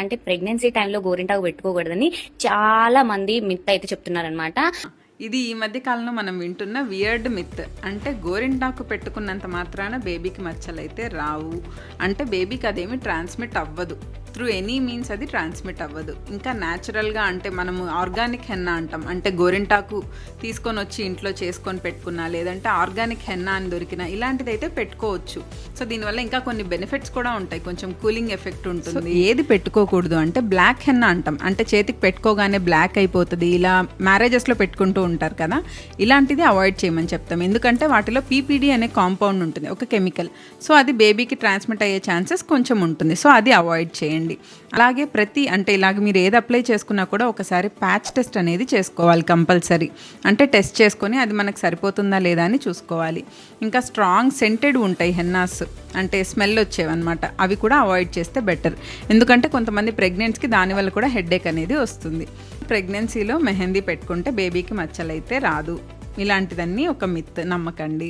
అంటే ప్రెగ్నెన్సీ టైంలో గోరింటాకు పెట్టుకోకూడదని చాలా మంది మిత్ అయితే చెప్తున్నారనమాట. ఇది ఈ మధ్య కాలంలో మనం వింటున్న వియర్డ్ మిత్. అంటే గోరింటాకు పెట్టుకున్నంత మాత్రాన బేబీకి మచ్చలైతే రావు, అంటే బేబీకి అదేమి ట్రాన్స్మిట్ అవ్వదు, త్రూ ఎనీ మీన్స్ అది ట్రాన్స్మిట్ అవ్వదు. ఇంకా న్యాచురల్గా అంటే మనము ఆర్గానిక్ హెన్నా అంటాం, అంటే గోరింటాకు తీసుకొని వచ్చి ఇంట్లో చేసుకొని పెట్టుకున్నా, లేదంటే ఆర్గానిక్ హెన్నా అని దొరికినా ఇలాంటిదైతే పెట్టుకోవచ్చు. సో దీనివల్ల ఇంకా కొన్ని బెనిఫిట్స్ కూడా ఉంటాయి, కొంచెం కూలింగ్ ఎఫెక్ట్ ఉంటుంది. ఏది పెట్టుకోకూడదు అంటే బ్లాక్ హెన్నా అంటాం, అంటే చేతికి పెట్టుకోగానే బ్లాక్ అయిపోతుంది, ఇలా మ్యారేజెస్లో పెట్టుకుంటూ ఉంటారు కదా, ఇలాంటిది అవాయిడ్ చేయమని చెప్తాం. ఎందుకంటే వాటిలో పీపీడీ అనే కాంపౌండ్ ఉంటుంది, ఒక కెమికల్. సో అది బేబీకి ట్రాన్స్మిట్ అయ్యే ఛాన్సెస్ కొంచెం ఉంటుంది, సో అది అవాయిడ్ చేయండి. అలాగే అంటే ఇలాగ మీరు ఏది అప్లై చేసుకున్నా కూడా ఒకసారి ప్యాచ్ టెస్ట్ అనేది చేసుకోవాలి కంపల్సరీ. అంటే టెస్ట్ చేసుకొని అది మనకు సరిపోతుందా లేదా అని చూసుకోవాలి. ఇంకా స్ట్రాంగ్ సెంటెడ్ ఉంటాయి హెన్నాస్, అంటే స్మెల్ వచ్చేవన్నమాట, అవి కూడా అవాయిడ్ చేస్తే బెటర్. ఎందుకంటే కొంతమంది ప్రెగ్నెంట్స్కి దానివల్ల కూడా హెడ్ఏక్ అనేది వస్తుంది. ప్రెగ్నెన్సీలో మెహందీ పెట్టుకుంటే బేబీకి మచ్చలైతే రాదు, ఇలాంటిదన్నీ ఒక మిత్, నమ్మకండి.